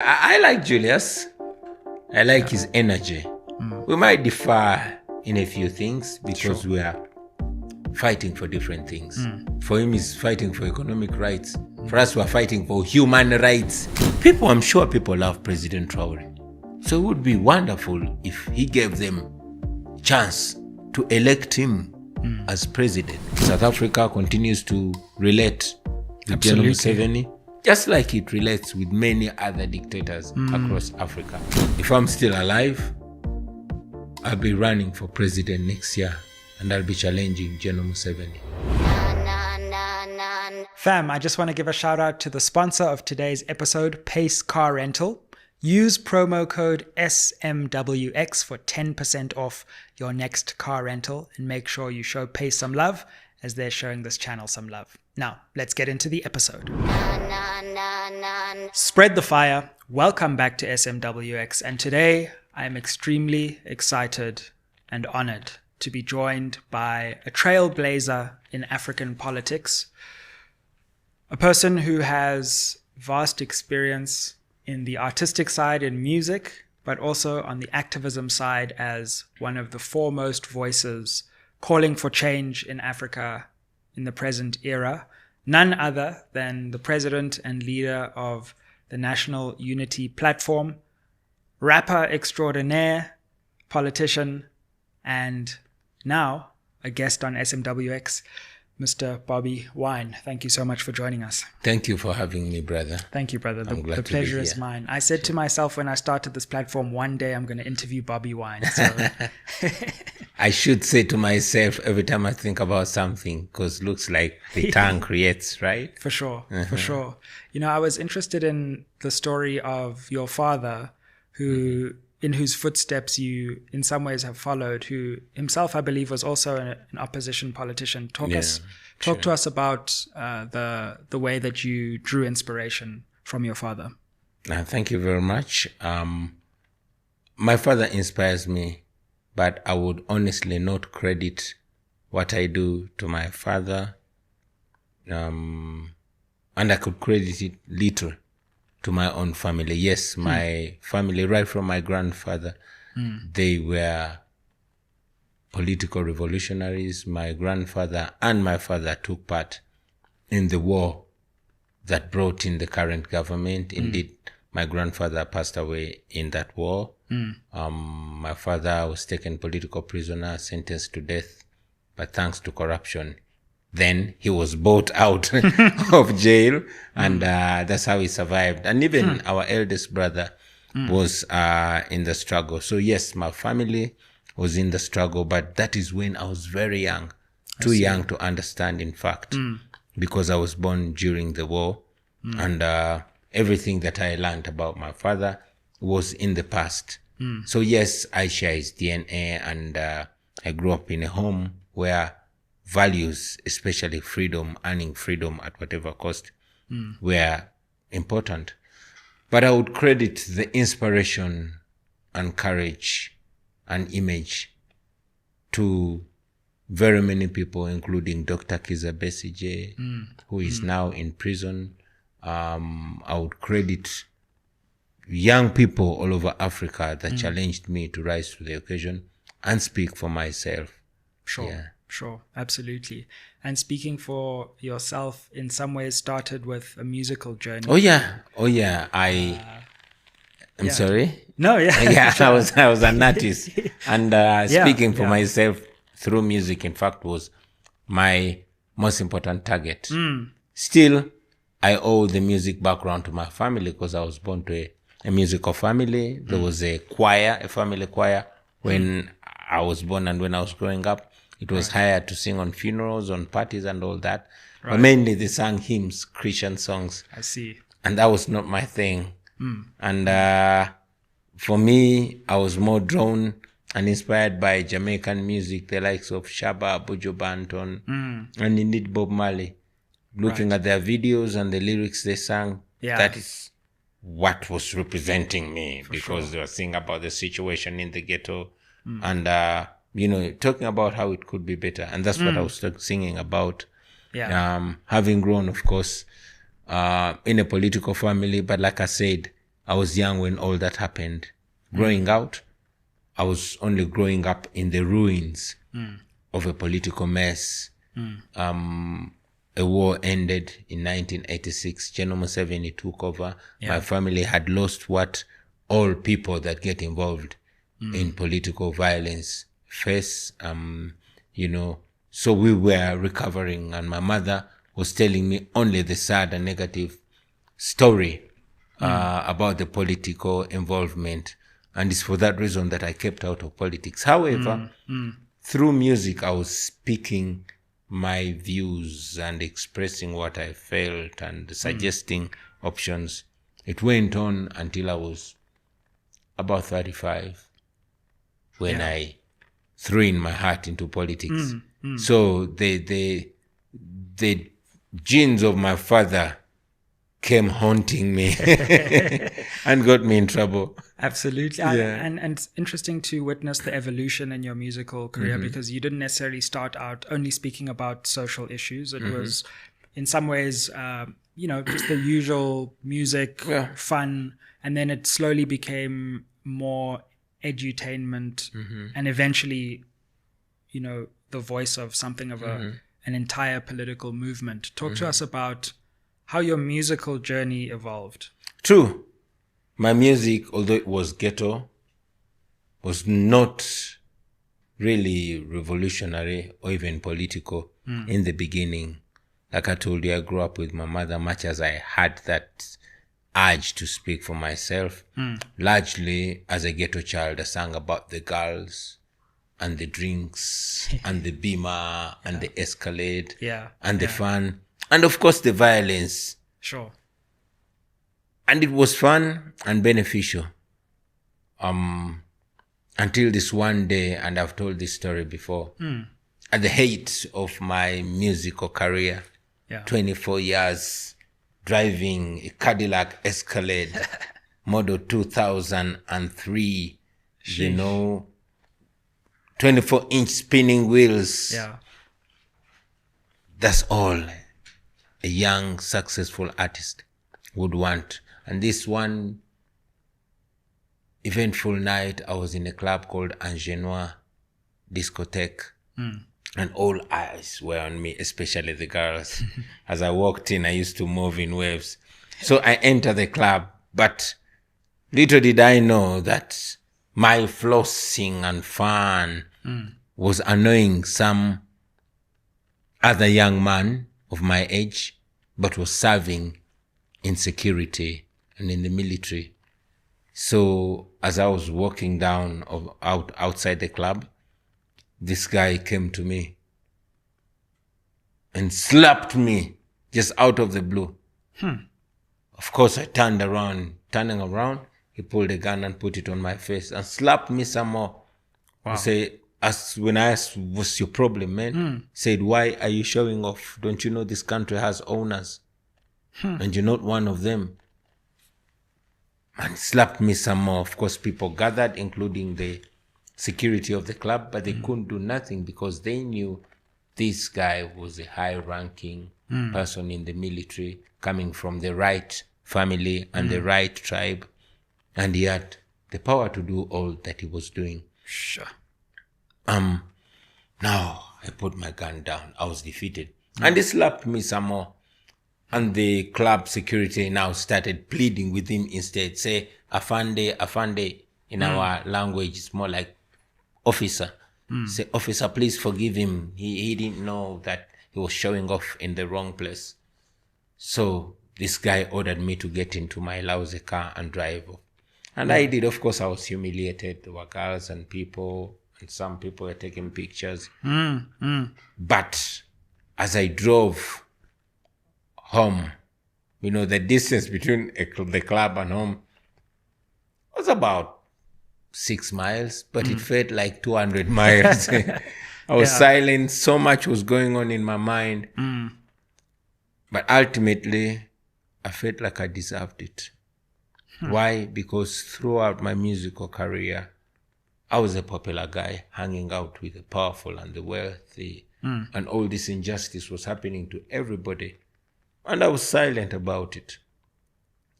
I like Julius. I like his energy. We might differ in a few things because we are fighting for different things. For him, he's fighting for economic rights. For us, we're fighting for human rights. I'm sure people love President Traore. So it would be wonderful if he gave them chance to elect him as president. South Africa continues to relate with General Museveni, just like it relates with many other dictators across Africa. If I'm still alive, I'll be running for president next year and I'll be challenging General Museveni. Fam, I just want to give a shout out to the sponsor of today's episode, Pace Car Rental. Use promo code SMWX for 10% off your next car rental and make sure you show Pace some love as they're showing this channel some love. Now, let's get into the episode. Spread the fire. Welcome back to SMWX, and today I am extremely excited and honored to be joined by a trailblazer in African politics, a person who has vast experience in the artistic side in music, but also on the activism side as one of the foremost voices calling for change in Africa in the present era, none other than the president and leader of the National Unity Platform, rapper extraordinaire, politician, and now a guest on SMWX, Mr. Bobi Wine. Thank you so much for joining us. Thank you for having me, brother. Thank you, brother. The pleasure is mine. I said to myself when I started this platform, one day I'm going to interview Bobi Wine. So. I should say to myself every time I think about something, because looks like the tongue creates, right? For sure, for sure. You know, I was interested in the story of your father, who in whose footsteps you in some ways have followed, who himself, I believe, was also an opposition politician. Talk to us about the way that you drew inspiration from your father. Thank you very much. My father inspires me, but I would honestly not credit what I do to my father. And I could credit it little to my own family. Yes, my family, right from my grandfather, they were political revolutionaries. My grandfather and my father took part in the war that brought in the current government. Indeed, my grandfather passed away in that war. My father was taken political prisoner, sentenced to death, but thanks to corruption, then he was bought out of jail, and that's how he survived. And even our eldest brother was in the struggle. So yes, my family was in the struggle, but that is when I was very young, too young to understand, in fact, because I was born during the war, and everything that I learned about my father was in the past. So yes, I share his DNA, and I grew up in a home where values, especially freedom, earning freedom at whatever cost, were important. But I would credit the inspiration and courage and image to very many people, including Dr. Kizza Besigye, who is now in prison. I would credit young people all over Africa that challenged me to rise to the occasion and speak for myself. Sure, absolutely. And speaking for yourself, in some ways, started with a musical journey. Oh yeah. I'm sorry. No, yeah. Yeah, I was an artist, and speaking for myself through music, in fact, was my most important target. Still, I owe the music background to my family because I was born to a musical family. There was a choir, a family choir, when I was born and when I was growing up. It was hired to sing on funerals, on parties and all that. Right. But mainly they sang hymns, Christian songs. I see. And that was not my thing. And for me, I was more drawn and inspired by Jamaican music, the likes of Shabba, Buju Banton, and indeed Bob Marley. Looking at their videos and the lyrics they sang, that is what was representing me, because they were singing about the situation in the ghetto and talking about how it could be better. And that's what I was singing about. Having grown, of course, in a political family. But like I said, I was young when all that happened. Growing out, I was only growing up in the ruins of a political mess. A war ended in 1986. General Museveni took over. My family had lost what all people that get involved in political violence face. So we were recovering, and my mother was telling me only the sad and negative story about the political involvement. And it's for that reason that I kept out of politics. However, through music, I was speaking my views and expressing what I felt and suggesting options. It went on until I was about 35 when I threw in my heart into politics. So the genes of my father came haunting me and got me in trouble. Absolutely. And it's interesting to witness the evolution in your musical career because you didn't necessarily start out only speaking about social issues. It was in some ways, just the usual music, fun, and then it slowly became more edutainment and eventually, the voice of something of an entire political movement. Talk to us about how your musical journey evolved. True. My music, although it was ghetto, was not really revolutionary or even political in the beginning. Like I told you, I grew up with my mother, much as I had that urge to speak for myself. Largely, as a ghetto child, I sang about the girls and the drinks and the Beamer and the Escalade and the fun. And of course, the violence. Sure. And it was fun and beneficial. Until this one day, and I've told this story before, at the height of my musical career, 24 years, driving a Cadillac Escalade, model 2003, 24-inch spinning wheels. That's all a young, successful artist would want. And this one eventful night, I was in a club called Angenois Discotheque. And all eyes were on me, especially the girls. As I walked in, I used to move in waves. So I entered the club, but little did I know that my flossing and fun was annoying some other young man of my age, but was serving in security and in the military. So as I was walking down outside the club, this guy came to me and slapped me just out of the blue. Of course, I turned around. Turning around, he pulled a gun and put it on my face and slapped me some more. Wow. He said, when I asked, what's your problem, man? He said, why are you showing off? Don't you know this country has owners? And you're not one of them. And slapped me some more. Of course, people gathered, including the security of the club, but they couldn't do nothing because they knew this guy was a high-ranking person in the military, coming from the right family and the right tribe, and he had the power to do all that he was doing. Sure. Now I put my gun down. I was defeated. And they slapped me some more. And the club security now started pleading with him instead. Say, Afande, Afande. In our language, it's more like officer. Say, officer, please forgive him. He didn't know that he was showing off in the wrong place. So this guy ordered me to get into my lousy car and drive off. And I did. Of course, I was humiliated. There were girls and people, and some people were taking pictures. But as I drove home, the distance between the club and home was about 6 miles, but it felt like 200 miles. I was silent. So much was going on in my mind. But ultimately, I felt like I deserved it. Why? Because throughout my musical career, I was a popular guy hanging out with the powerful and the wealthy. And all this injustice was happening to everybody. And I was silent about it.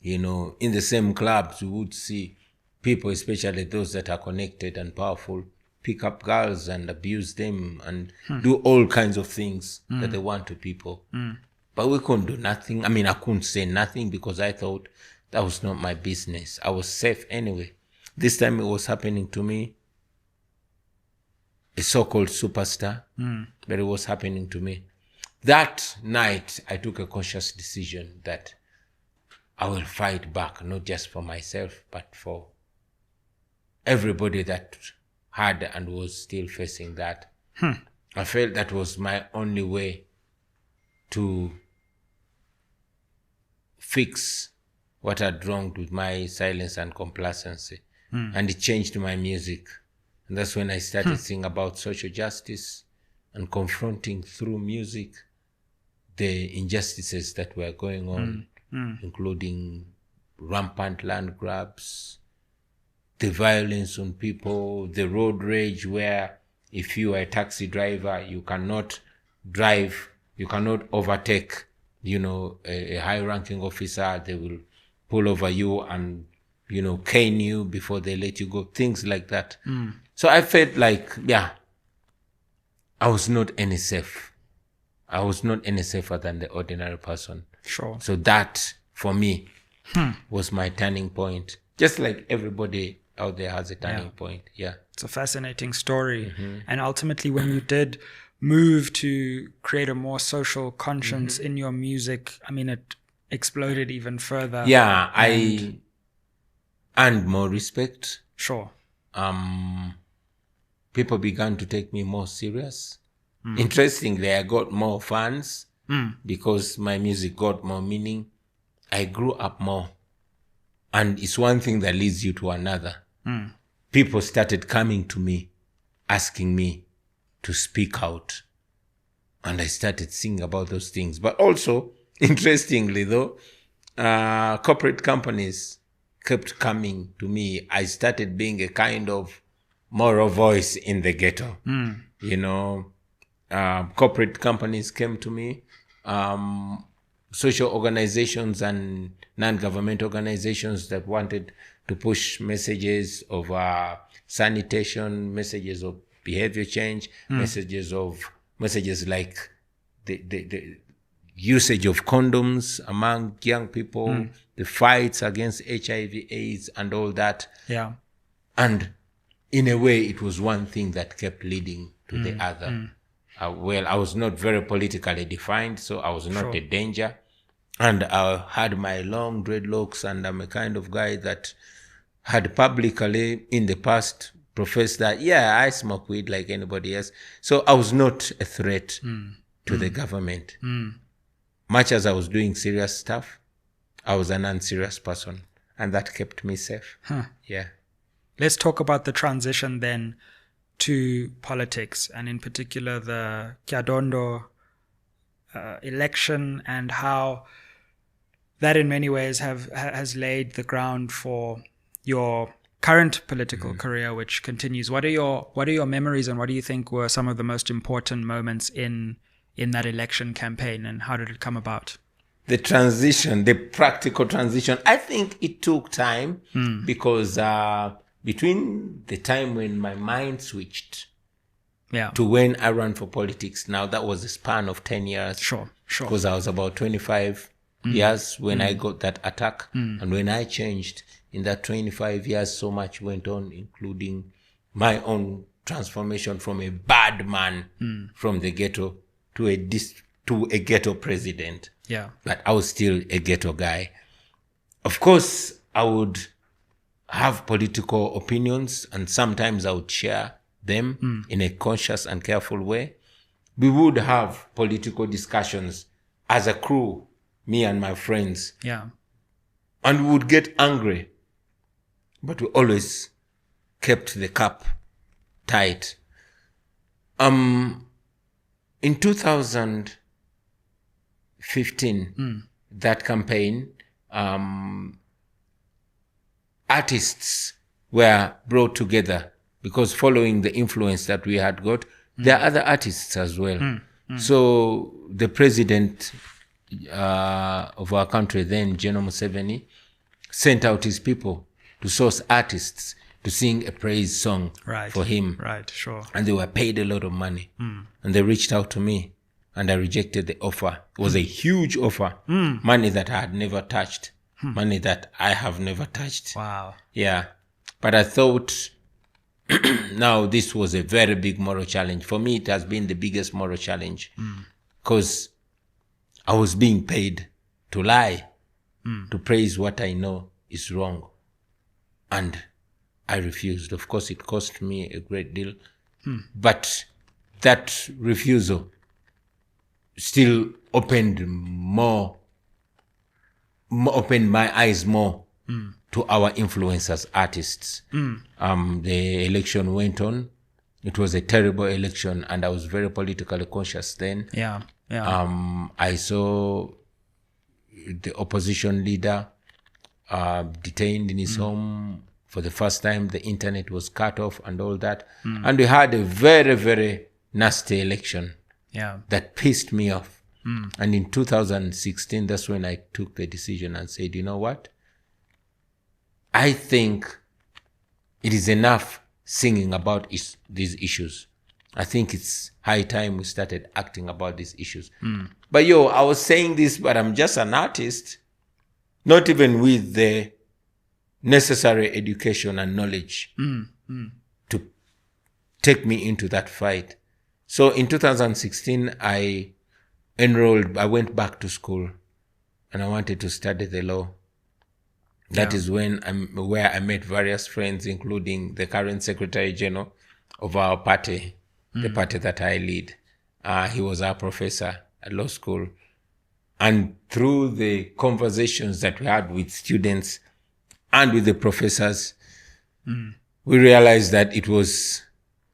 In the same clubs, you would see people, especially those that are connected and powerful, pick up girls and abuse them and do all kinds of things that they want to people. But we couldn't do nothing. I mean, I couldn't say nothing because I thought that was not my business. I was safe anyway. This time it was happening to me, a so-called superstar, but it was happening to me. That night, I took a conscious decision that I will fight back, not just for myself, but for everybody that had and was still facing that. I felt that was my only way to fix what had wronged with my silence and complacency. And it changed my music. And that's when I started singing about social justice and confronting through music the injustices that were going on, including rampant land grabs, the violence on people, the road rage where if you are a taxi driver, you cannot drive, you cannot overtake, a high-ranking officer. They will pull over you and, cane you before they let you go, things like that. So I felt like, I was not any safe. I was not any safer than the ordinary person. Sure. So that, for me, was my turning point. Just like everybody out there has a turning point. Yeah. It's a fascinating story. And ultimately, when you did move to create a more social conscience in your music, I mean, it exploded even further. Yeah, I earned more respect. Sure. People began to take me more serious. Interestingly, I got more fans because my music got more meaning. I grew up more. And it's one thing that leads you to another. People started coming to me, asking me to speak out. And I started singing about those things. But also, interestingly though, corporate companies kept coming to me. I started being a kind of moral voice in the ghetto. Corporate companies came to me, social organizations and non-government organizations that wanted to push messages of sanitation, messages of behavior change, messages like the usage of condoms among young people, the fights against HIV/AIDS and all that. Yeah. And in a way, it was one thing that kept leading to the other. I was not very politically defined, so I was not a danger. And I had my long dreadlocks, and I'm a kind of guy that had publicly in the past professed that, I smoke weed like anybody else. So I was not a threat to the government. Much as I was doing serious stuff, I was an unserious person, and that kept me safe. Yeah. Let's talk about the transition then to politics, and in particular the Kyadondo election, and how that in many ways has laid the ground for your current political career, which continues. What are your memories, and what do you think were some of the most important moments in that election campaign, and how did it come about? The transition, the practical transition, I think it took time because between the time when my mind switched to when I ran for politics, now that was a span of 10 years. Sure. Because I was about 25 years when I got that attack. And when I changed in that 25 years, so much went on, including my own transformation from a bad man from the ghetto to a ghetto president. Yeah. But I was still a ghetto guy. Of course, I would have political opinions, and sometimes I would share them in a conscious and careful way. We would have political discussions as a crew, me and my friends. Yeah. And we would get angry, but we always kept the cup tight. In 2015, that campaign, artists were brought together because following the influence that we had got, there are other artists as well. So the president of our country then, General Museveni, sent out his people to source artists to sing a praise song for him. Right, sure. And they were paid a lot of money. And they reached out to me, and I rejected the offer. It was a huge offer. Money that I had never touched. Money that I have never touched. Wow. Yeah. But I thought, now this was a very big moral challenge. For me, it has been the biggest moral challenge. Because I was being paid to lie, to praise what I know is wrong. And I refused. Of course, it cost me a great deal. But that refusal still opened opened my eyes more to our influence as artists. The election went on. It was a terrible election, and I was very politically conscious then. Yeah. I saw the opposition leader detained in his home. For the first time, the internet was cut off and all that. And we had a very, very nasty election that pissed me off. And in 2016, that's when I took the decision and said, you know what? I think it is enough singing about these issues. I think it's high time we started acting about these issues. But I was saying this, but I'm just an artist, not even with the necessary education and knowledge to take me into that fight. So in 2016, I went back to school, and I wanted to study the law. That is where I met various friends, including the current Secretary General of our party, the party that I lead. He was our professor at law school. And through the conversations that we had with students and with the professors, we realized that it was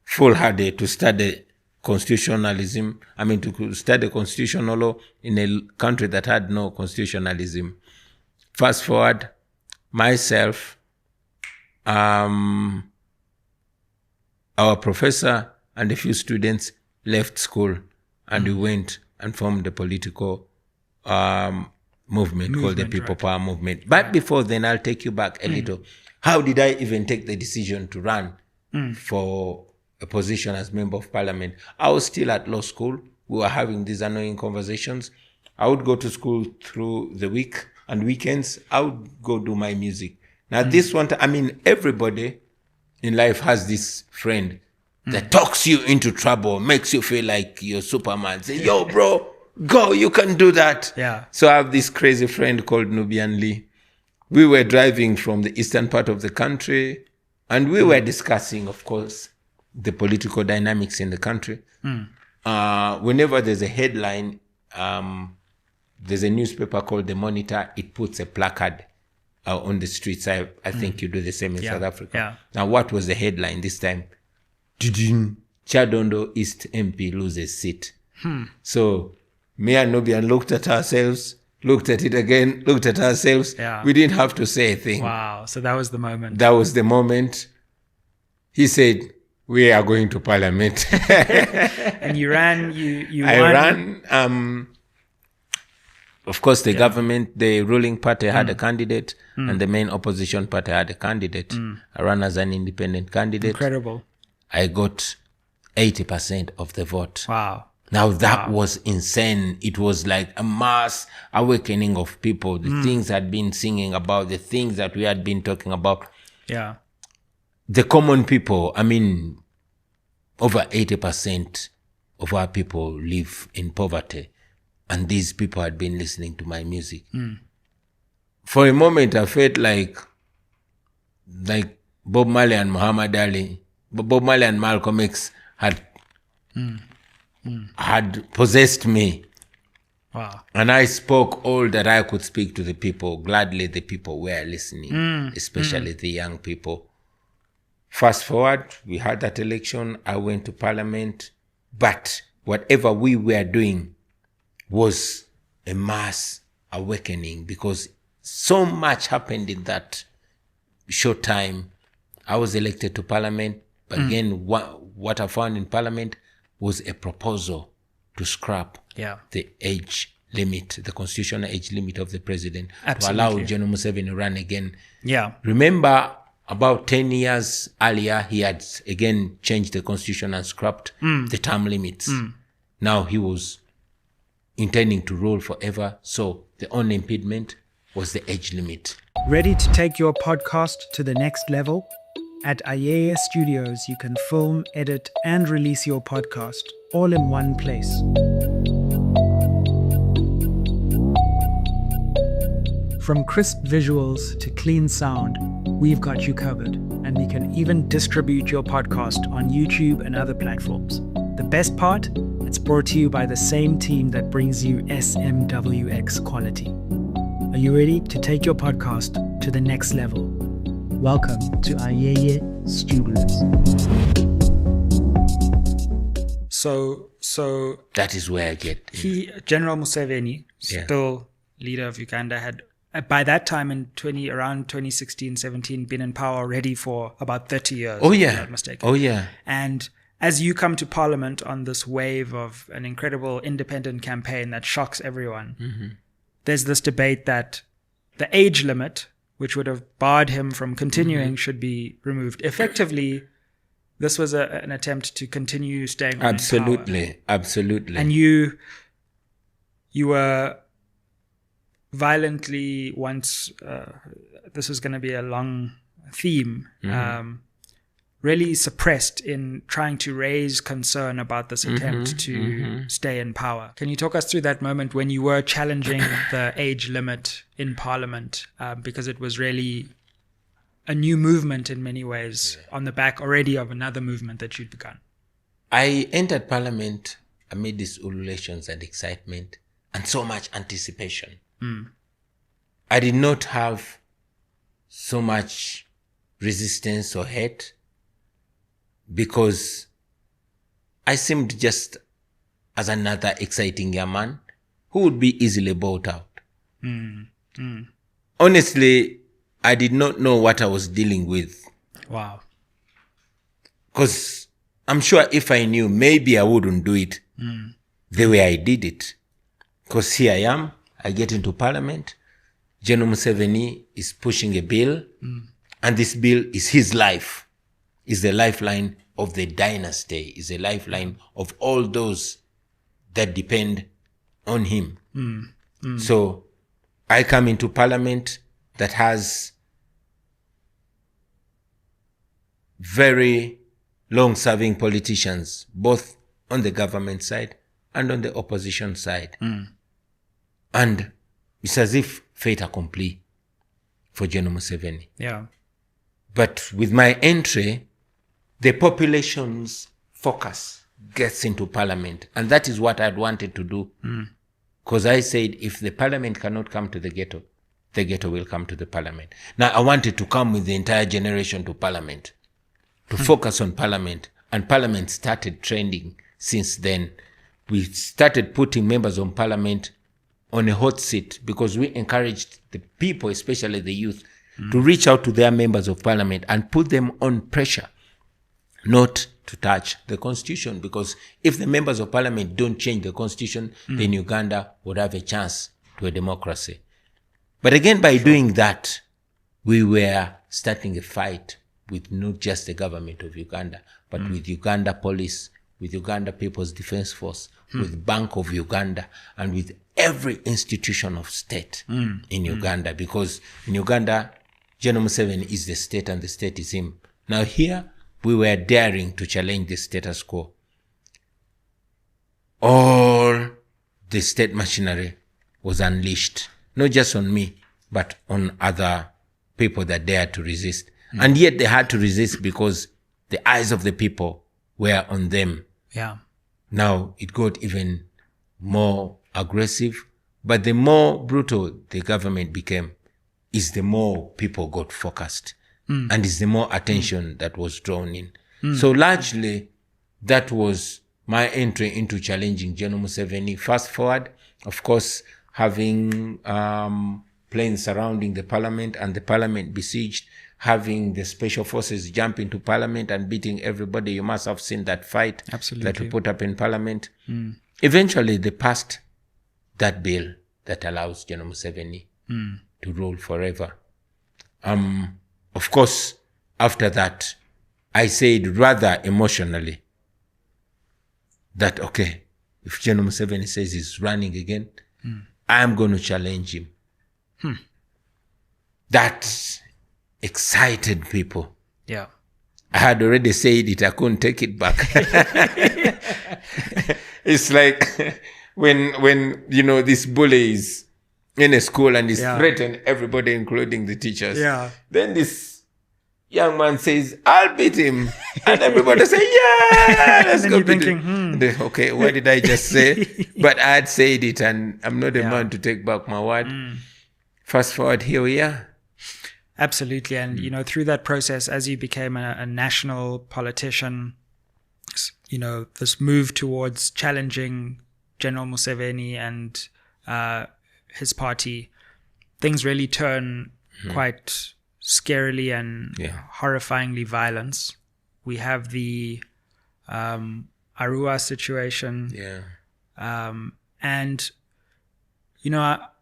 foolhardy to study constitutionalism. To study constitutional law in a country that had no constitutionalism. Fast forward, myself, our professor and a few students left school, and we went and formed a political movement called the People Power Movement. But before then, I'll take you back a little. How did I even take the decision to run for a position as Member of Parliament? I was still at law school. We were having these annoying conversations. I would go to school through the week, and weekends, I would go do my music. Now, this one, everybody in life has this friend that talks you into trouble, makes you feel like you're Superman. Say, yo, bro, go, you can do that. Yeah. So I have this crazy friend called Nubian Lee. We were driving from the eastern part of the country, and we were discussing, of course, the political dynamics in the country. Whenever there's a headline, there's a newspaper called The Monitor. It puts a placard on the streets. I think you do the same in South Africa. Yeah. Now, what was the headline this time? Chadondo East MP loses seat. So me and Nubian looked at ourselves, looked at it again, looked at ourselves. Yeah. We didn't have to say a thing. Wow. So that was the moment. That was the moment. He said, we are going to Parliament. And you ran, I won. ran. Of course, the government, the ruling party had a candidate, and the main opposition party had a candidate. I ran as an independent candidate. Incredible. I got 80% of the vote. Wow. Now that was insane. It was like a mass awakening of people. The things I'd been singing about, the things that we had been talking about. Yeah. The common people, over 80% of our people live in poverty. And these people had been listening to my music. For a moment, I felt like Bob Marley and Muhammad Ali, Bob Marley and Malcolm X had possessed me. Wow. And I spoke all that I could speak to the people. Gladly, the people were listening, especially the young people. Fast forward, we had that election. I went to Parliament. But whatever we were doing was a mass awakening, because so much happened in that short time. I was elected to Parliament, but again, what I found in Parliament was a proposal to scrap the age limit, the constitutional age limit of the president, Absolutely. to allow General Museveni to run again. Yeah. Remember, about 10 years earlier, he had again changed the constitution and scrapped the term limits. Now he was intending to rule forever, so the only impediment was the age limit. Ready to take your podcast to the next level? At Ayeye Studios, you can film, edit, and release your podcast all in one place. From crisp visuals to clean sound, we've got you covered, and we can even distribute your podcast on YouTube and other platforms. The best part? It's brought to you by the same team that brings you SMWX quality. Are you ready to take your podcast to the next level? Welcome to Ayeye Studios. So That is where I get. General Museveni, Yeah. still leader of Uganda, had by that time in around 2016-17 been in power already for about 30 years. Oh if yeah. I'm not mistaken. Oh yeah. And as you come to parliament on this wave of an incredible independent campaign that shocks everyone, there's this debate that the age limit, which would have barred him from continuing, should be removed. Effectively, this was an attempt to continue staying on in power. Absolutely. And you were violently once, this was going to be a long theme, really suppressed in trying to raise concern about this attempt to stay in power. Can you talk us through that moment when you were challenging the age limit in Parliament? Because it was really a new movement in many ways, on the back already of another movement that you'd begun. I entered Parliament amid these ululations and excitement and so much anticipation. I did not have so much resistance or hate because I seemed just as another exciting young man who would be easily bought out. Honestly, I did not know what I was dealing with. Wow. Because I'm sure if I knew, maybe I wouldn't do it the way I did it. Because here I am, I get into Parliament, General Museveni is pushing a bill, and this bill is his life, is the lifeline of the dynasty, is the lifeline of all those that depend on him. So I come into Parliament that has very long-serving politicians, both on the government side and on the opposition side. And it's as if fait accompli for General Museveni. Yeah. But with my entry, the population's focus gets into Parliament. And that is what I'd wanted to do. Because I said, if the Parliament cannot come to the ghetto will come to the Parliament. Now, I wanted to come with the entire generation to Parliament, to focus on Parliament. And Parliament started trending since then. We started putting members of Parliament on a hot seat because we encouraged the people, especially the youth, to reach out to their members of Parliament and put them on pressure not to touch the Constitution. Because if the members of Parliament don't change the Constitution, then Uganda would have a chance to a democracy. But again, by doing that, we were starting a fight with not just the government of Uganda, but with Uganda Police, with Uganda People's Defense Force, with Bank of Uganda, and with every institution of state in Uganda. Because in Uganda, General Museveni is the state and the state is him. Now here, we were daring to challenge the status quo. All the state machinery was unleashed, not just on me, but on other people that dared to resist. And yet they had to resist because the eyes of the people were on them. Yeah. Now it got even more aggressive, but the more brutal the government became, is the more people got focused, and is the more attention that was drawn in. So largely, that was my entry into challenging General Museveni. Fast forward, of course, having planes surrounding the Parliament and the Parliament besieged, having the special forces jump into Parliament and beating everybody. You must have seen that fight that we put up in Parliament. Eventually, they passed that bill that allows General Museveni to rule forever. Of course, after that, I said rather emotionally that, okay, if General Museveni says he's running again, I'm going to challenge him. That excited people. Yeah. I had already said it, I couldn't take it back. It's like when this bully is in a school and is threatening everybody, including the teachers. Yeah. Then this young man says, I'll beat him. And everybody say, yeah, let's go beat him. Okay, what did I just say? But I had said it, and I'm not a man to take back my word. Fast forward, here we are. Absolutely. And, through that process, as you became a national politician, this move towards challenging General Museveni and his party, things really turn quite scarily and horrifyingly violent. We have the Arua situation. And,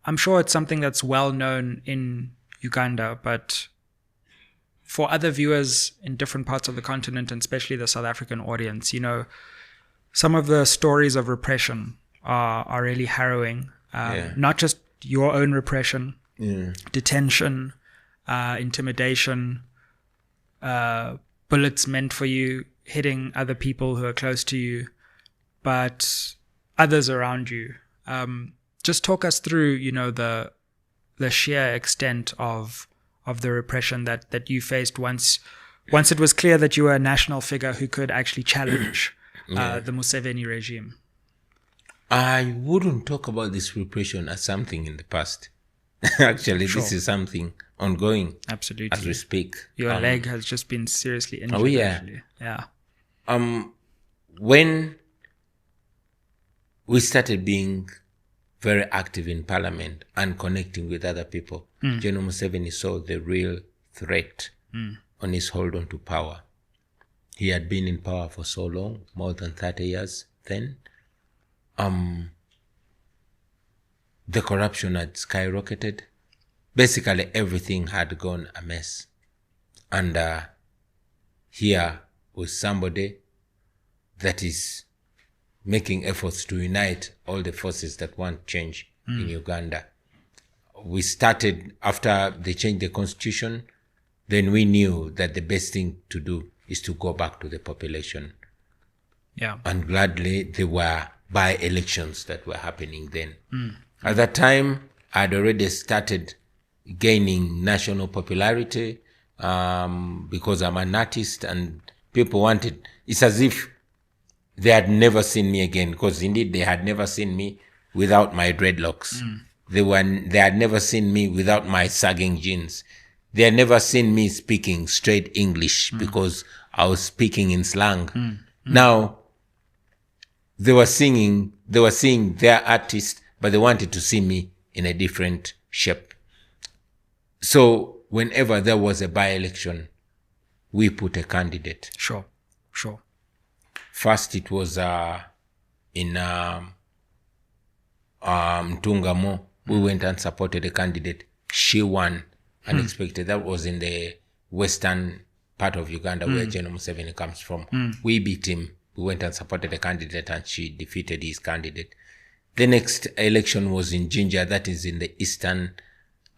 I'm sure it's something that's well known in Uganda, but for other viewers in different parts of the continent, and especially the South African audience, some of the stories of repression are really harrowing. Not just your own repression, detention, intimidation, bullets meant for you, hitting other people who are close to you, but others around you. Just talk us through, the sheer extent of the repression that you faced once it was clear that you were a national figure who could actually challenge the Museveni regime. I wouldn't talk about this repression as something in the past. Actually, this is something ongoing. Absolutely. As we speak. Your leg has just been seriously injured. Oh, yeah. Actually. Yeah. When we started being very active in parliament and connecting with other people, General Museveni saw the real threat on his hold on to power. He had been in power for so long, more than 30 years then. The corruption had skyrocketed. Basically, everything had gone amiss. And here was somebody that is making efforts to unite all the forces that want change in Uganda. We started, after they changed the constitution, then we knew that the best thing to do is to go back to the population. Yeah. And gladly, there were by-elections that were happening then. At that time, I'd already started gaining national popularity because I'm an artist, and people wanted, it's as if they had never seen me again, because indeed they had never seen me without my dreadlocks. They had never seen me without my sagging jeans. They had never seen me speaking straight English because I was speaking in slang. Now, they were seeing their artist, but they wanted to see me in a different shape. So whenever there was a by-election, we put a candidate. Sure. First, it was in Tungamo. We went and supported a candidate. She won unexpected. That was in the western part of Uganda where General Museveni comes from. We beat him. We went and supported a candidate, and she defeated his candidate. The next election was in Jinja. That is in the eastern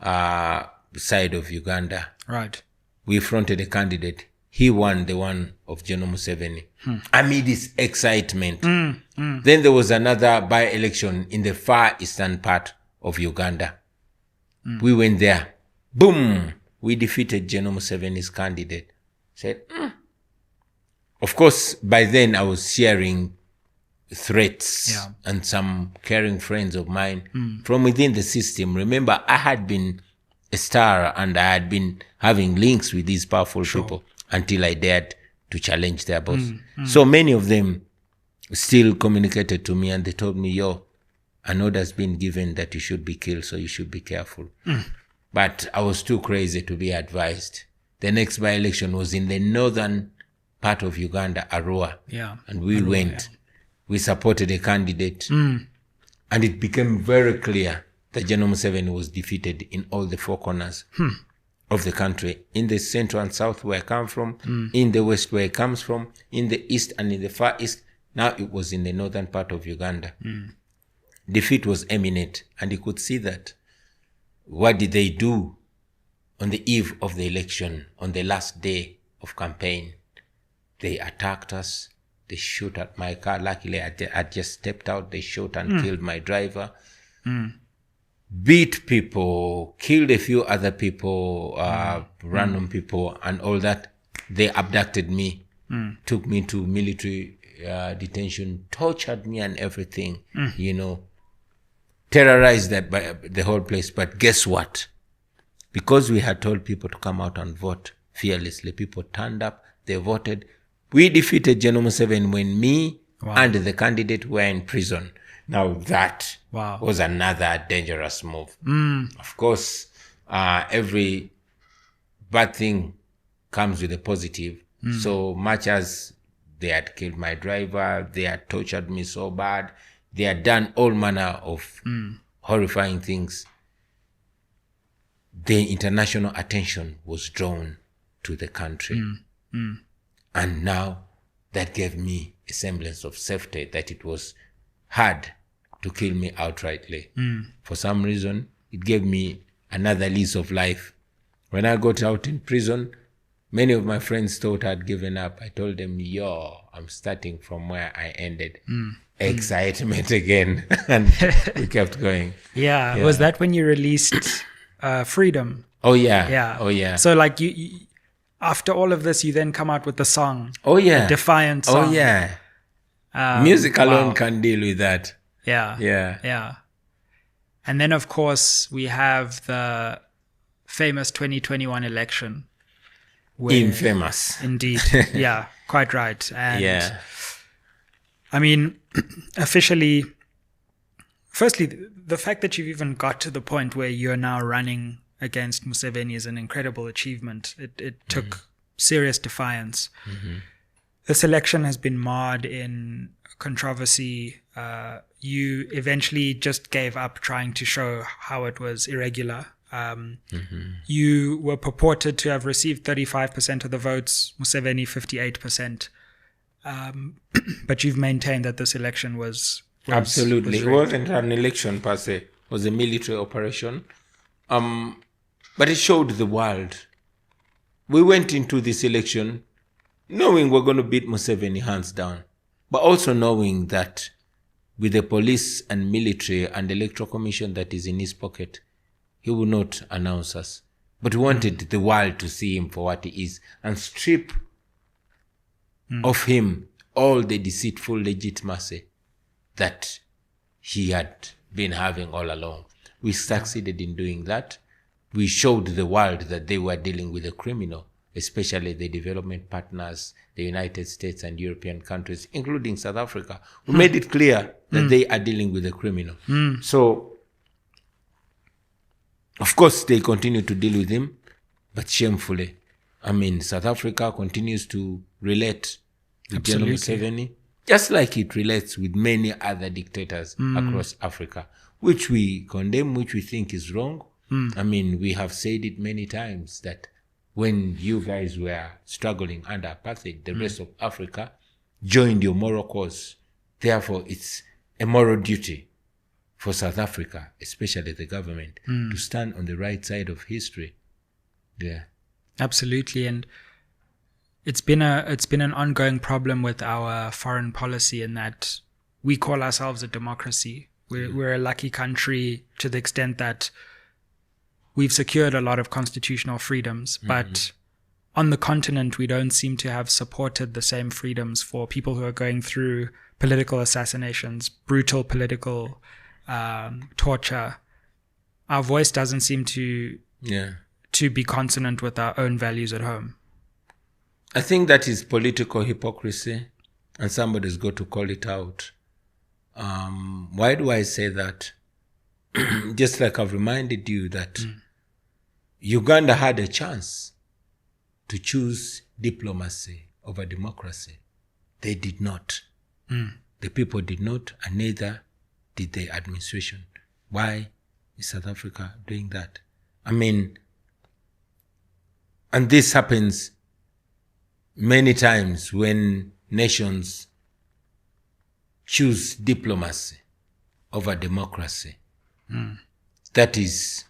side of Uganda. Right. We fronted a candidate. He won the one of General Museveni. Amid his excitement. Then there was another by-election in the far eastern part of Uganda. We went there. Boom! We defeated General Museveni's candidate. Said, Of course, by then I was hearing threats and some caring friends of mine from within the system. Remember, I had been a star and I had been having links with these powerful people until I dared to challenge their boss. So many of them still communicated to me, and they told me, an order's been given that you should be killed, so you should be careful. But I was too crazy to be advised. The next by-election was in the northern part of Uganda, Arua. Yeah. And we went. We supported a candidate. And it became very clear that General Museveni was defeated in all the four corners of the country, in the central and south where I come from, in the west where it comes from, in the east and in the far east. Now it was in the northern part of Uganda. Defeat was imminent, and you could see that. What did they do on the eve of the election, on the last day of campaign? They attacked us. They shot at my car. Luckily, I just stepped out. They shot and killed my driver. Beat people, killed a few other people, random people, and all that. They abducted me, took me to military detention, tortured me and everything, terrorized the whole place. But guess what? Because we had told people to come out and vote fearlessly, people turned up, they voted. We defeated General Museveni when me and the candidate were in prison. Now that was another dangerous move. Of course, every bad thing comes with a positive. So much as they had killed my driver, they had tortured me so bad, they had done all manner of horrifying things, the international attention was drawn to the country. And now that gave me a semblance of safety, that it was hard to kill me outrightly. For some reason, it gave me another lease of life. When I got out in prison, many of my friends thought I'd given up. I told them, I'm starting from where I ended. Excitement again. And we kept going. Yeah. Was that when you released Freedom? Oh, yeah. Oh, yeah. So, like, you after all of this, you then come out with the song. Oh, yeah. A defiant song. Oh, yeah. Music alone can deal with that. Yeah. And then, of course, we have the famous 2021 election. Infamous. Indeed. Yeah, quite right. And I mean, officially, firstly, the fact that you've even got to the point where you're now running against Museveni is an incredible achievement. It took serious defiance. This election has been marred in controversy. You eventually just gave up trying to show how it was irregular. You were purported to have received 35% of the votes, Museveni 58%. But you've maintained that this election was Absolutely. It wasn't an election per se. It was a military operation. But it showed the world. We went into this election knowing we're going to beat Museveni hands down, but also knowing that with the police and military and electoral commission that is in his pocket, he will not announce us. But we wanted the world to see him for what he is and strip of him all the deceitful legitimacy that he had been having all along. We succeeded in doing that. We showed the world that they were dealing with a criminal, especially the development partners, the United States and European countries, including South Africa. We made it clear that they are dealing with a criminal. So, of course, they continue to deal with him, but shamefully. I mean, South Africa continues to relate with General Museveni, just like it relates with many other dictators across Africa, which we condemn, which we think is wrong. I mean, we have said it many times that when you guys were struggling under apartheid, the rest of Africa joined your moral cause. Therefore, it's a moral duty for South Africa, especially the government, to stand on the right side of history. Yeah, absolutely. And it's been an ongoing problem with our foreign policy in that we call ourselves a democracy. We're a lucky country to the extent that we've secured a lot of constitutional freedoms, but on the continent, we don't seem to have supported the same freedoms for people who are going through political assassinations, brutal political torture. Our voice doesn't seem to be consonant with our own values at home. I think that is political hypocrisy, and somebody's got to call it out. Why do I say that? Just like I've reminded you that Uganda had a chance to choose diplomacy over democracy. They did not. The people did not, and neither did the administration? Why is South Africa doing that? I mean, and this happens many times when nations choose diplomacy over democracy. That is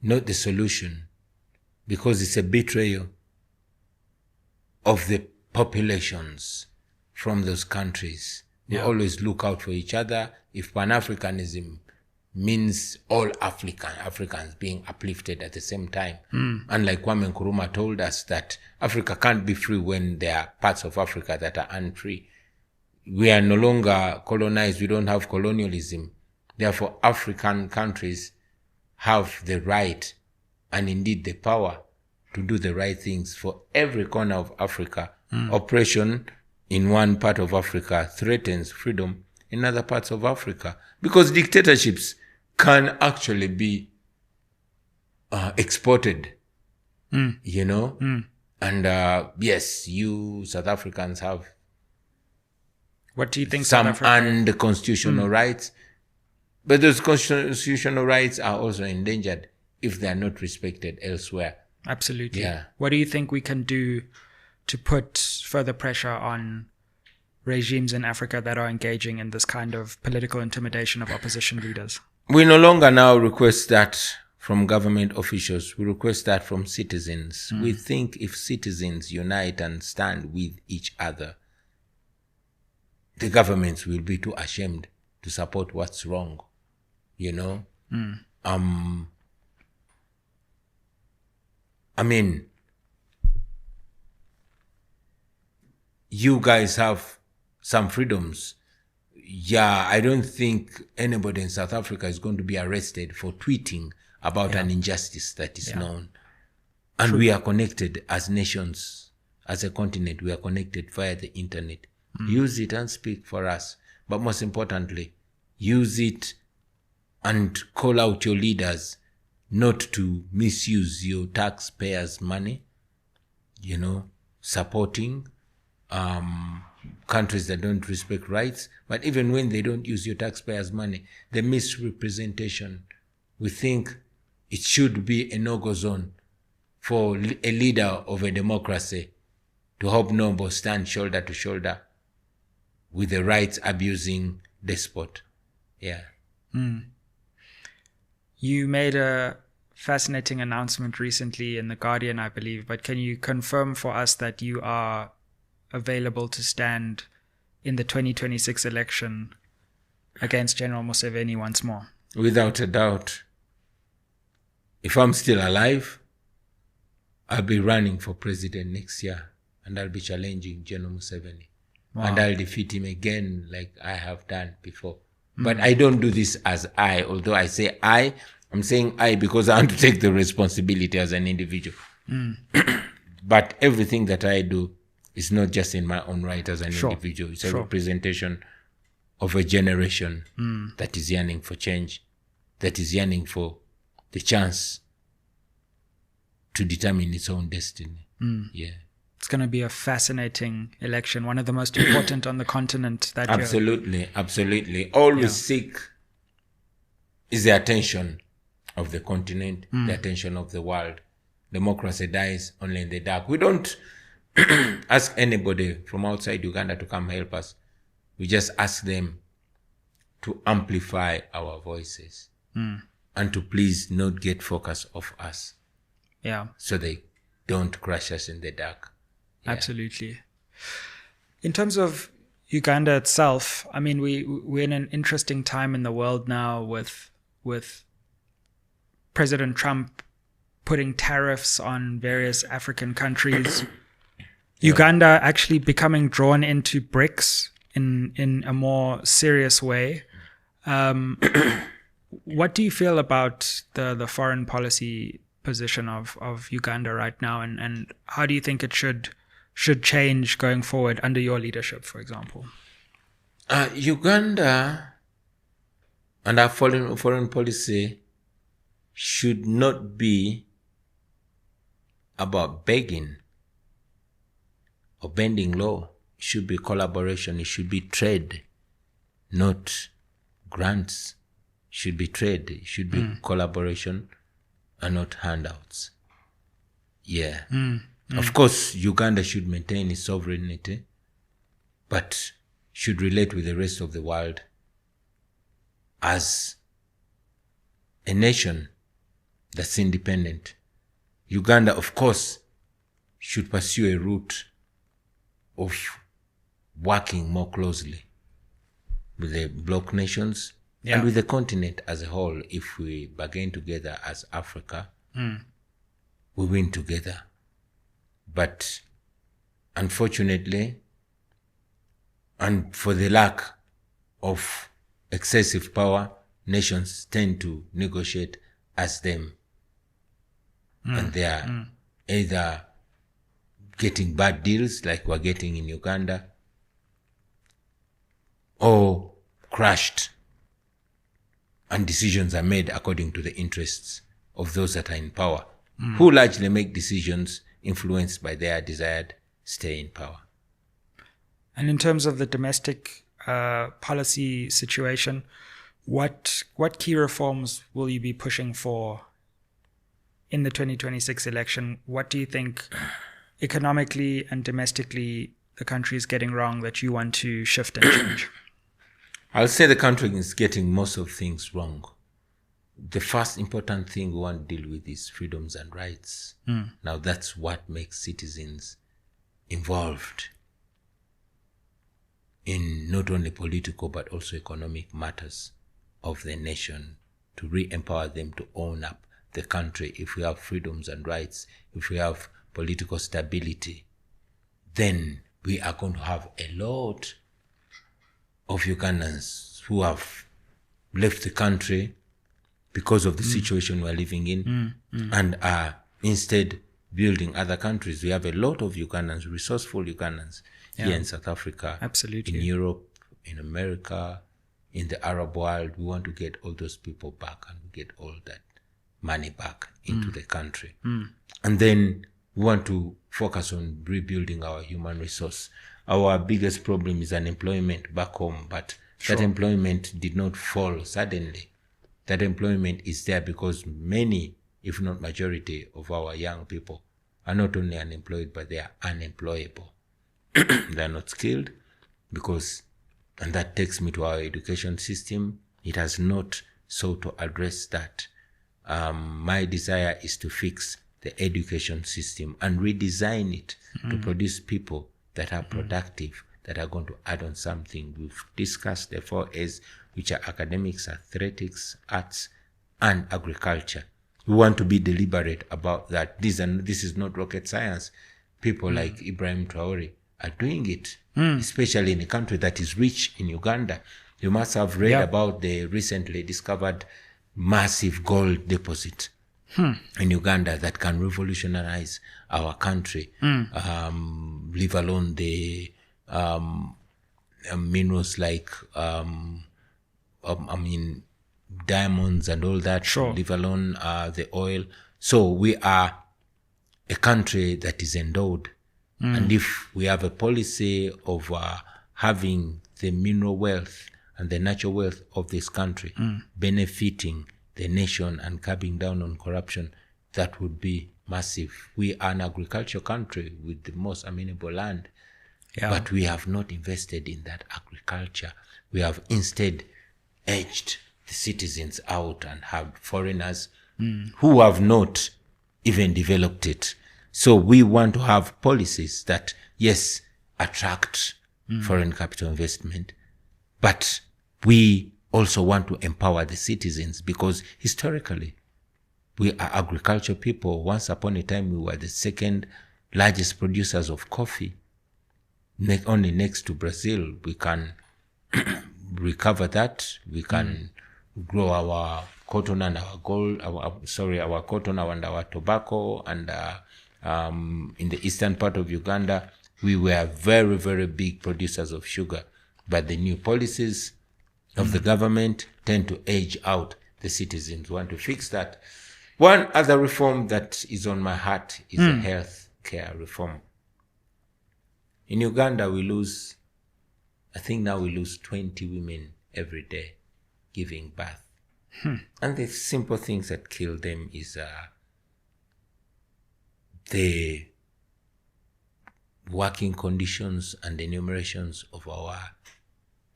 not the solution, because it's a betrayal of the populations from those countries. They always look out for each other. If Pan-Africanism means all Africans being uplifted at the same time, unlike Kwame Nkrumah told us that Africa can't be free when there are parts of Africa that are unfree. We are no longer colonized. We don't have colonialism. Therefore, African countries have the right and indeed the power to do the right things for every corner of Africa. Oppression in one part of Africa threatens freedom in other parts of Africa, because dictatorships can actually be exported, you know. And yes, you South Africans have What do you think some South Africa... unconstitutional rights, but those constitutional rights are also endangered if they are not respected elsewhere. Absolutely. Yeah. What do you think we can do to put further pressure on regimes in Africa that are engaging in this kind of political intimidation of opposition leaders? We no longer now request that from government officials. We request that from citizens. We think if citizens unite and stand with each other, the governments will be too ashamed to support what's wrong, you know? I mean, you guys have some freedoms. Yeah, I don't think anybody in South Africa is going to be arrested for tweeting about an injustice that is known. And we are connected as nations, as a continent. We are connected via the internet. Use it and speak for us. But most importantly, use it and call out your leaders not to misuse your taxpayers' money, you know, supporting countries that don't respect rights. But even when they don't use your taxpayers' money, the misrepresentation, we think it should be a no-go zone for a leader of a democracy to help noble stand shoulder to shoulder with the rights-abusing despot. Yeah. You made a fascinating announcement recently in The Guardian, I believe, but can you confirm for us that you are available to stand in the 2026 election against General Museveni once more? Without a doubt. If I'm still alive, I'll be running for president next year, and I'll be challenging General Museveni. Wow. And I'll defeat him again like I have done before. But I don't do this as I, although I say I'm saying I because I want to take the responsibility as an individual. But everything that I do is not just in my own right as an individual. It's a representation of a generation that is yearning for change, that is yearning for the chance to determine its own destiny. Yeah. It's going to be a fascinating election, one of the most important on the continent that year. Absolutely. All we seek is the attention of the continent, the attention of the world. Democracy dies only in the dark. We don't ask anybody from outside Uganda to come help us. We just ask them to amplify our voices and to please not get focus off us. Yeah. So they don't crush us in the dark. Yeah. Absolutely. In terms of Uganda itself, I mean, we're in an interesting time in the world now with President Trump putting tariffs on various African countries. Uganda actually becoming drawn into BRICS in a more serious way. What do you feel about the foreign policy position of Uganda right now, and how do you think it should change going forward under your leadership, for example? Uganda and our foreign policy should not be about begging or bending low. It should be collaboration. It should be trade, not grants, should be trade, it should be collaboration and not handouts. Yeah. Of course, Uganda should maintain its sovereignty, but should relate with the rest of the world as a nation that's independent. Uganda, of course, should pursue a route of working more closely with the bloc nations and with the continent as a whole. If we bargain together as Africa, we win together. But unfortunately, and for the lack of excessive power, nations tend to negotiate as them. And they are either getting bad deals like we're getting in Uganda, or crushed, and decisions are made according to the interests of those that are in power, who largely make decisions influenced by their desired stay in power. And in terms of the domestic policy situation, what key reforms will you be pushing for in the 2026 election? What do you think economically and domestically the country is getting wrong that you want to shift and change? I'll say the country is getting most of things wrong. The first important thing we want to deal with is freedoms and rights. Now that's what makes citizens involved in not only political but also economic matters of the nation, to re-empower them to own up the country. If we have freedoms and rights, if we have political stability, then we are going to have a lot of Ugandans who have left the country because of the situation we're living in and are instead building other countries. We have a lot of Ugandans, resourceful Ugandans here in South Africa, absolutely, in Europe, in America, in the Arab world. We want to get all those people back and get all that money back into the country. And then we want to focus on rebuilding our human resource. Our biggest problem is unemployment back home, but that employment did not fall suddenly. That employment is there because many, if not majority, of our young people are not only unemployed, but they are unemployable. They are not skilled because, and that takes me to our education system, it has not sought to address that. My desire is to fix the education system and redesign it to produce people that are productive, that are going to add on something. We've discussed the 4 A's, which are academics, athletics, arts, and agriculture. We want to be deliberate about that. This is not rocket science. People like Ibrahim Traore are doing it, especially in a country that is rich in Uganda. You must have read about the recently discovered massive gold deposit in Uganda that can revolutionize our country, leave alone the minerals like diamonds and all that, leave alone the oil. So we are a country that is endowed. And if we have a policy of having the mineral wealth and the natural wealth of this country benefiting the nation and curbing down on corruption, that would be massive. We are an agricultural country with the most amenable land, but we have not invested in that agriculture. We have instead edged the citizens out and have foreigners who have not even developed it. So we want to have policies that, yes, attract foreign capital investment, but we also want to empower the citizens because historically we are agricultural people. Once upon a time, we were the second largest producers of coffee, only next to Brazil. We can recover that. We can grow our cotton and our gold, our cotton and our tobacco. And in the eastern part of Uganda, we were very, very big producers of sugar. But the new policies of the government tend to age out the citizens. We want to fix that. One other reform that is on my heart is the health care reform. In Uganda, I think now we lose 20 women every day giving birth. And the simple things that kill them is the working conditions and enumerations of our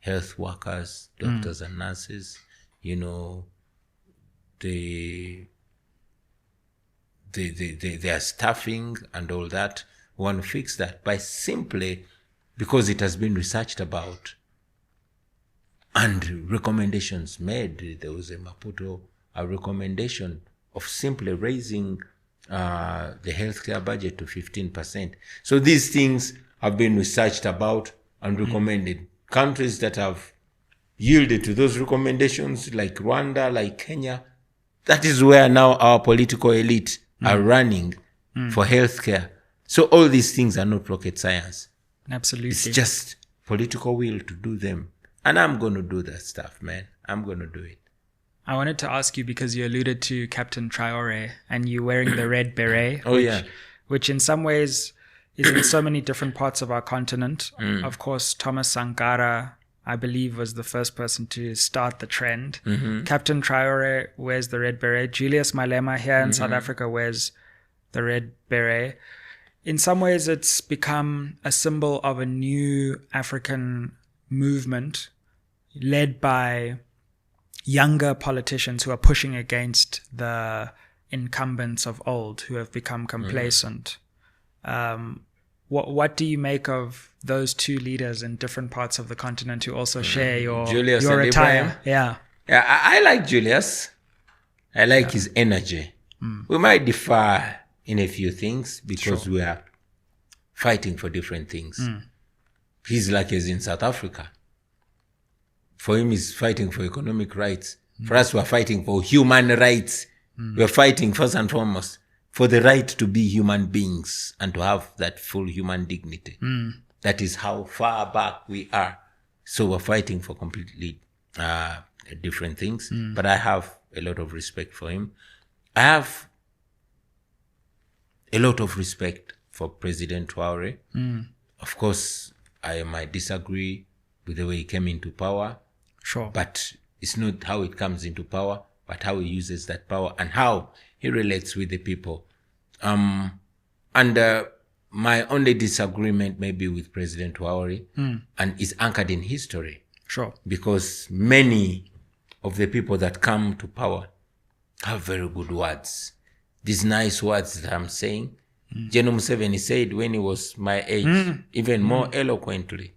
health workers, doctors and nurses, their staffing and all that. We want to fix that by simply, because it has been researched about and recommendations made. There was a recommendation of simply raising the healthcare budget to 15%. So these things have been researched about and recommended. Countries that have yielded to those recommendations, like Rwanda, like Kenya, that is where now our political elite are running for healthcare. So all these things are not rocket science. Absolutely. It's just political will to do them. And I'm going to do that stuff, man. I'm going to do it. I wanted to ask you, because you alluded to Captain Traore and you wearing the red beret, which in some ways is in so many different parts of our continent. Of course, Thomas Sankara, I believe, was the first person to start the trend. Captain Traore wears the red beret. Julius Malema here in South Africa wears the red beret. In some ways, it's become a symbol of a new African movement led by younger politicians who are pushing against the incumbents of old who have become complacent. What do you make of those two leaders in different parts of the continent who also share your attire? Yeah, I like Julius. I like his energy. We might differ in a few things because we are fighting for different things. He's like he's in South Africa. For him, he's fighting for economic rights. For us, we're fighting for human rights. We're fighting first and foremost for the right to be human beings and to have that full human dignity. That is how far back we are. So we're fighting for completely different things. But I have a lot of respect for him. I have a lot of respect for President Traore. Of course, I might disagree with the way he came into power. Sure. But it's not how it comes into power, but how he uses that power and how he relates with the people. And my only disagreement may be with President Traore and is anchored in history. Sure. Because many of the people that come to power have very good words. These nice words that I'm saying, General Museveni said when he was my age, even more eloquently.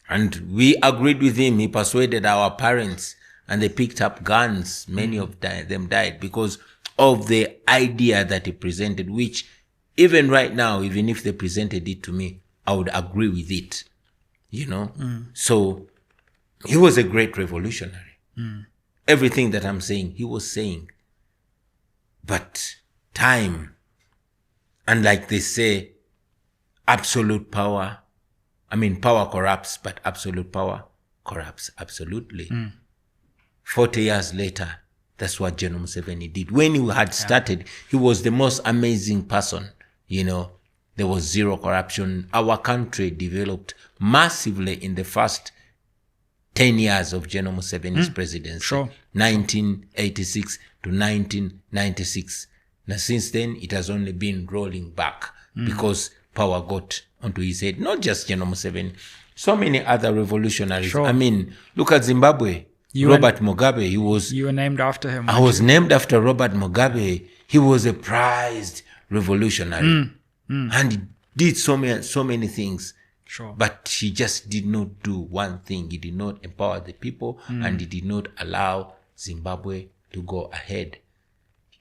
And we agreed with him. He persuaded our parents and they picked up guns. Many of them died because of the idea that he presented, which even right now, even if they presented it to me, I would agree with it, So he was a great revolutionary. Everything that I'm saying, he was saying. But time, and like they say, absolute power, power corrupts, but absolute power corrupts absolutely. 40 years later, that's what General Museveni did. When he had started, he was the most amazing person. There was zero corruption. Our country developed massively in the first 10 years of General Museveni's presidency, 1986 to 1996. Now, since then, it has only been rolling back because power got onto his head. Not just General Museveni, so many other revolutionaries. Look at Zimbabwe. Robert Mugabe. You were named after him. I was named after Robert Mugabe. He was a prized revolutionary, and he did so many things. Sure. But he just did not do one thing. He did not empower the people, and he did not allow Zimbabwe to go ahead.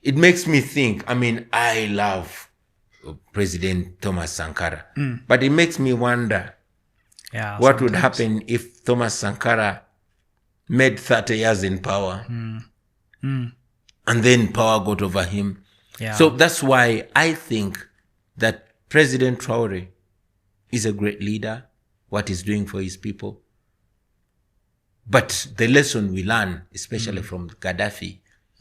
It makes me think. I love President Thomas Sankara, but it makes me wonder what would happen if Thomas Sankara made 30 years in power and then power got over him. So that's why I think that President Traore is a great leader, what he's doing for his people. But the lesson we learn, especially from Gaddafi,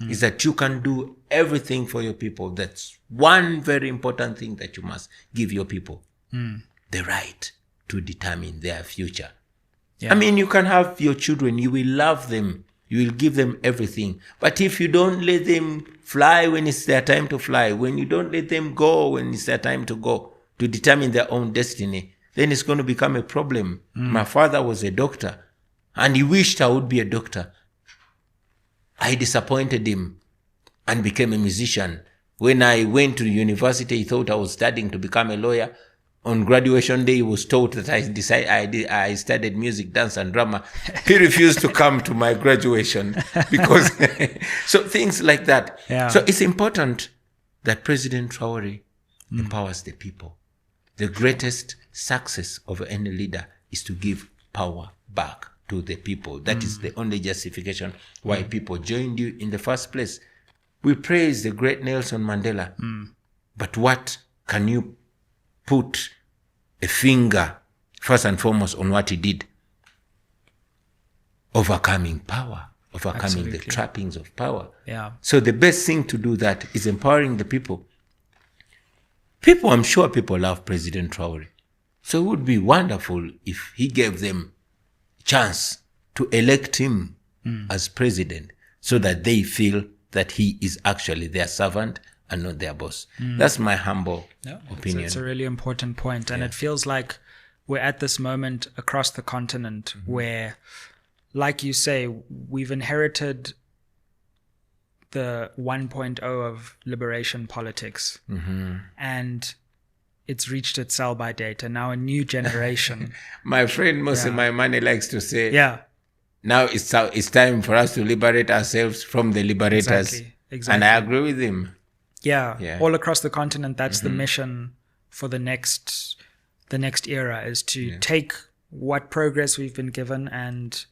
is that you can do everything for your people. That's one very important thing that you must give your people. The right to determine their future. You can have your children, you will love them You will give them everything. But if you don't let them fly when it's their time to fly, when you don't let them go when it's their time to go, to determine their own destiny, then it's going to become a problem. My father was a doctor, and he wished I would be a doctor. I disappointed him and became a musician. When I went to university, he thought I was studying to become a lawyer. On graduation day, he was told that I studied music, dance, and drama. He refused to come to my graduation because so things like that. Yeah. So it's important that President Traore empowers the people. The greatest success of any leader is to give power back to the people. That is the only justification why people joined you in the first place. We praise the great Nelson Mandela, but what can you put a finger, first and foremost, on what he did? Overcoming power, overcoming the trappings of power. Yeah. So the best thing to do that is empowering the people. I'm sure people love President Traore. So it would be wonderful if he gave them a chance to elect him as president so that they feel that he is actually their servant and not their boss. That's my humble opinion. It's a really important point. And it feels like we're at this moment across the continent where, like you say, we've inherited the 1.0 of liberation politics. And it's reached its sell-by date. And now a new generation. My friend Mose My Money likes to say, now it's time for us to liberate ourselves from the liberators. Exactly. And I agree with him. Yeah. All across the continent, that's the mission for the next era, is to take what progress we've been given and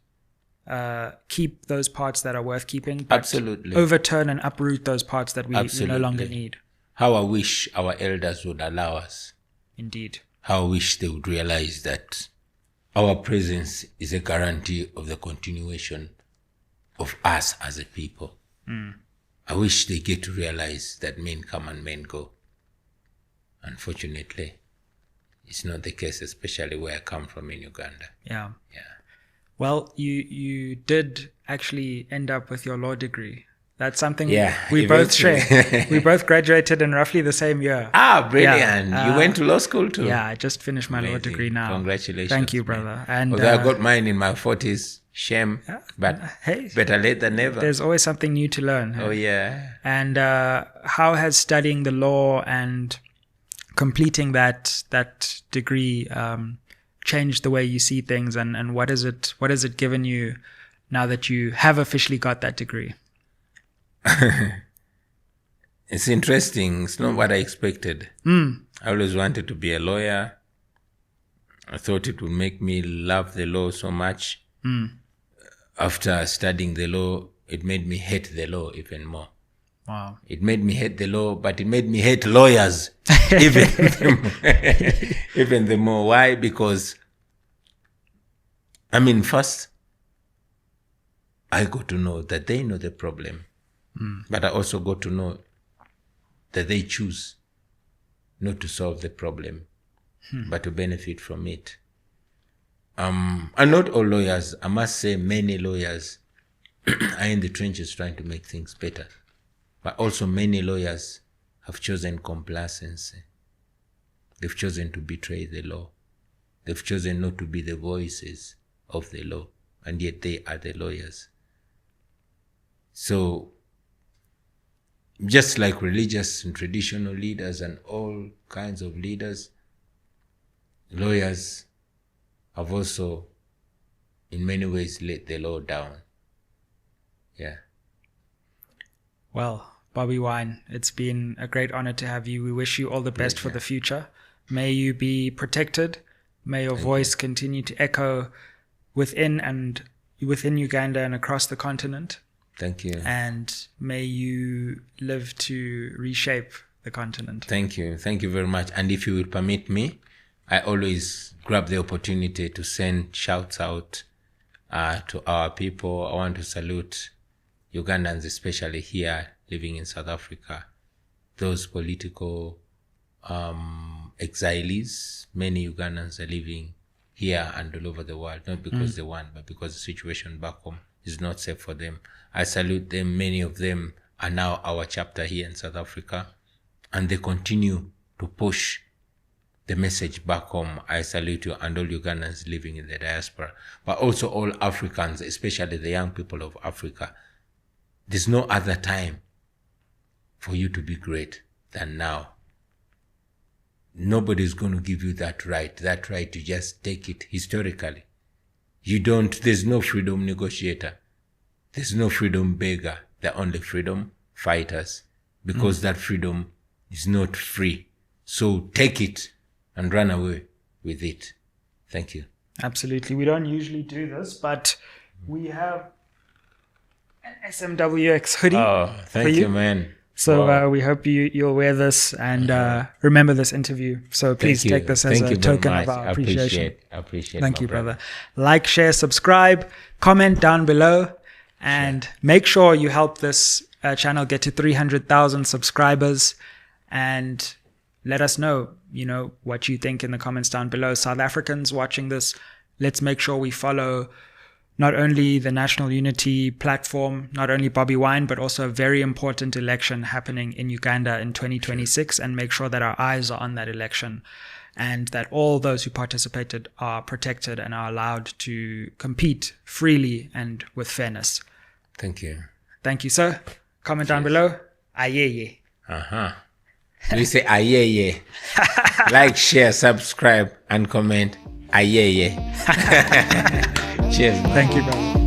keep those parts that are worth keeping, but Absolutely. overturn and uproot those parts that we no longer need. How I wish our elders would allow us. Indeed. How I wish they would realize that our presence is a guarantee of the continuation of us as a people. I wish they get to realize that men come and men go. Unfortunately, it's not the case, especially where I come from in Uganda. Yeah. Well, you did actually end up with your law degree. That's something we both share. We both graduated in roughly the same year. Brilliant. You went to law school too? Yeah, I just finished my law degree now. Congratulations. Thank you, brother. And although I got mine in my 40s. Shame. But hey, better late than never. There's always something new to learn. Oh, yeah. And how has studying the law and completing that degree changed the way you see things, and what has it given you now that you have officially got that degree? It's interesting. It's not what I expected. I always wanted to be a lawyer. I thought it would make me love the law so much. After studying the law, it made me hate the law even more. Wow. It made me hate the law, but it made me hate lawyers even the more. Why? Because, first, I got to know that they know the problem, but I also got to know that they choose not to solve the problem, but to benefit from it. And not all lawyers, I must say many lawyers are in the trenches trying to make things better. But also many lawyers have chosen complacency. They've chosen to betray the law. They've chosen not to be the voices of the law, and yet they are the lawyers. So, just like religious and traditional leaders and all kinds of leaders, lawyers have also, in many ways, let the law down. Yeah. Well, Bobi Wine, it's been a great honor to have you. We wish you all the best for the future. May you be protected. May your voice continue to echo within Uganda and across the continent. Thank you. And may you live to reshape the continent. Thank you. Thank you very much. And if you will permit me, I always grab the opportunity to send shouts out to our people. I want to salute Ugandans, especially here living in South Africa, those political exiles. Many Ugandans are living here and all over the world, not because they want, but because the situation back home is not safe for them. I salute them. Many of them are now our chapter here in South Africa, and they continue to push the message back home. I salute you and all Ugandans living in the diaspora, but also all Africans, especially the young people of Africa. There's no other time for you to be great than now. Nobody's going to give you that right to just take it historically. There's no freedom negotiator. There's no freedom beggar. They're only freedom fighters, because that freedom is not free. So take it and run away with it. Thank you. Absolutely. We don't usually do this, but we have an SMWX hoodie. Oh, thank you, man. So Wow. we hope you'll wear this and remember this interview. So please Thank you. take this as Thank a you very token of much. our appreciation. I appreciate Thank my you, brother. Like, share, subscribe, comment down below, and make sure you help this channel get to 300,000 subscribers, and let us know, what you think in the comments down below. South Africans watching this, let's make sure we follow not only the National Unity platform, not only Bobi Wine, but also a very important election happening in Uganda in 2026, and make sure that our eyes are on that election, and that all those who participated are protected and are allowed to compete freely and with fairness. Thank you. Thank you, sir. Comment down below. Ayeye. We say ayeye. Like, share, subscribe, and comment. Ayeye. Cheers. Thank you, brother.